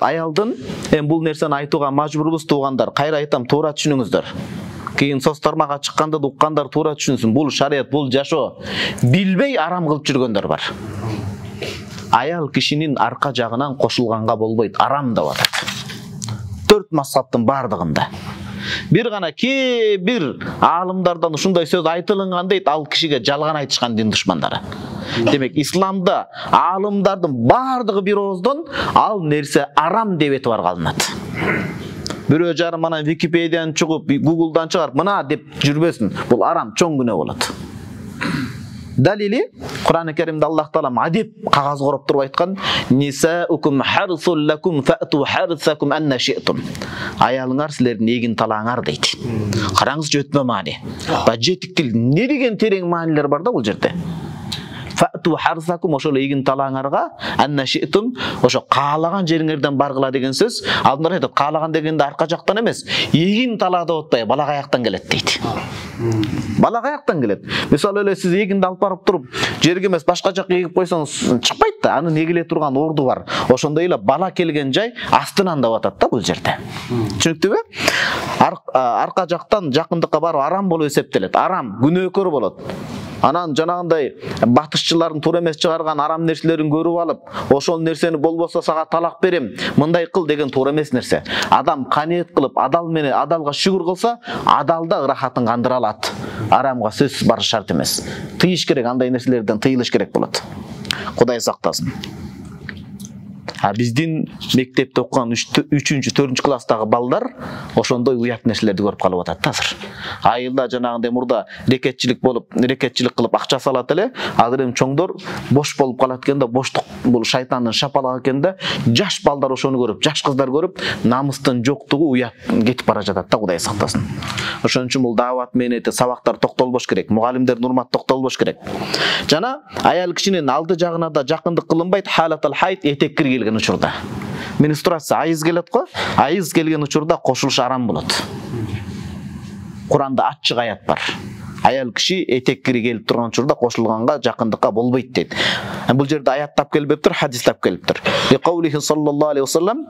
Аялдын бул нерсени айтууга мажбурбуз туугандар. Кайра айтам, туура түшүнүңүздөр. Кийин соц тармакка чыкканда да уккандар туура түшүнсүн. Бул шарият, бул жашоо. Билбей арам кылып жүргөндөр бар. Аял кишинин арка жагынан кошулганга болбойт, арам деп атат. 4 мазхабтын бардыгында. Bir gana ki bir alımlardan ушундай söz айтылынган дейт, ал кишиге жалган айтышкан дин душмандары. Демек, исламда алымдардын бардыгы бир ооздон ал нерсе арам деп этип аргаланат. Бирөө жарым мана Википедиядан чыгып, Google'дан чыгарып, мына деп жүрбөсүн. Бул арам, чоң күнөө болот. Далили Кур'ан-ы Керимде Аллах Таала адеп кагаз короп туруп айткан: "Нисаукум харсул лакум фату харсакум анна ши'тум." Аялыңар силердин эгин талаңар дейт. Караңыз, жөтмө маани. Ба жетик тил не деген терең маанилер бар да бул жерде. Фату харсакум, ошол эгин талаңарга, анна ши'тум, ошо каалаган жериңерден баргыла деген сөз. Алдымдар айтат, каалаган дегенде арка жактан эмес, эгин талаада отпай, балак аяктан келет дейт. Балак аяктан келет. Мисалы эле сиз эгинди алып барып туруп, жерге эмес башка жакка эгип койсоңуз чыкпайт да, анын эгиле турган орду бар. Ошондой эле бала келген жай астынан деп атат да бул жерде. Түшүнүктүбү? Арка жактан жакындыкка барып арам болуп эсептелет. Арам, күнөөкөр болот. Анан жанагындай батышчылардын туура эмес чыгарган арам нерселерин көрүп алып, ошол нерсени болбосо сага талак берем, мындай кыл деген туура эмес нерсе. Адам каниет кылып, адал менен адалга шүгүр кылса, адалда ырахатын кандыра алат. Арамга сөзсүз барыш шарт эмес. Тыйыш керек, андай нерселерден тыйылыш керек болот. Кудай сактасын. Биздин мектепте окуган 3-4 класстагы балдар ошондой уят нерселерди көрүп калып атат азыр. Айылда жанагындай мурда рекетчилик кылып акча салат эле, азыр эми чоңдор бош болуп калат экен да, боштук бул шайтандын шапалак экен да, жаш балдар ошону көрүп, жаш кыздар көрүп, намыстын жоктугу уят кетип бара жатат да, Кудай сактасын. Ошон үчүн бул даават менен сабактар токтолбош керек, мугалимдердин урмат токтолбош керек. Жана аял кишинин алды жагына да жакындык кылынбайт, халатал хайт, этек кирген учурда. Менструация айыз келет го, айыз келген учурда кошулуш арам болот. Куранда ачык аят бар. Аял киши этек кири келип турган учурда кошулганга жакындыкка болбойт дейт. Бул жерде аят тап келбептир, хадис тап келиптир. Каулихи саллаллаху алейхи вассалам,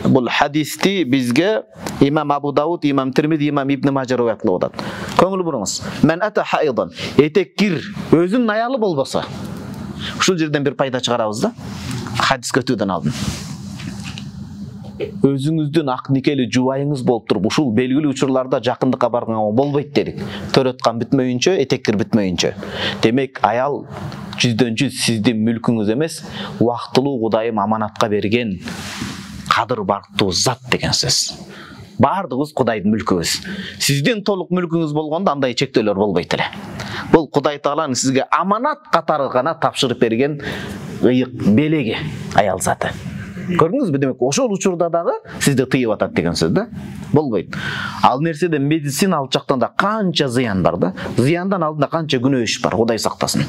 бул хадисти бизге имам Абу Дауд, имам Тирмизи, имам Ибн Мажа риwayat кылып атат. Көңүл буруңуз. Мен ата хайдан, этек кир өзүнүн аялы болбосо. Ушул жерден бир пайда чыгарабыз да. Хадис көтүүдөн алдын. Өзүңүздүн ак никели жубайыңыз болуп туруп, ушул белгилүү учурларда жакындыкка барганга болбойт дедик. Төрөткан бүтмөйүнчө, этеккир бүтмөйүнчө. Демек, аял 100% сиздин мүлкүңүз эмес, убактылуу Кудайым аманатка берген кадыр бактуу зат деген сөз. Бардыгыбыз Кудайдын мүлкүбүз. Сиздин толук мүлкүңүз болгондо андай чектөөлөр болбойт эле. Бул Кудай Тааланын сизге аманат катары гана тапшырып берген ыйык белеги аял заты. Көрдүңүзбү? Демек, ошол учурда дагы сизди тыйып атат деген сөз да. Болбойт. Ал нерседе медициналык жактан да канча зыян бар да. Зыяндан алдында канча күнөө иш бар, Кудай сактасын.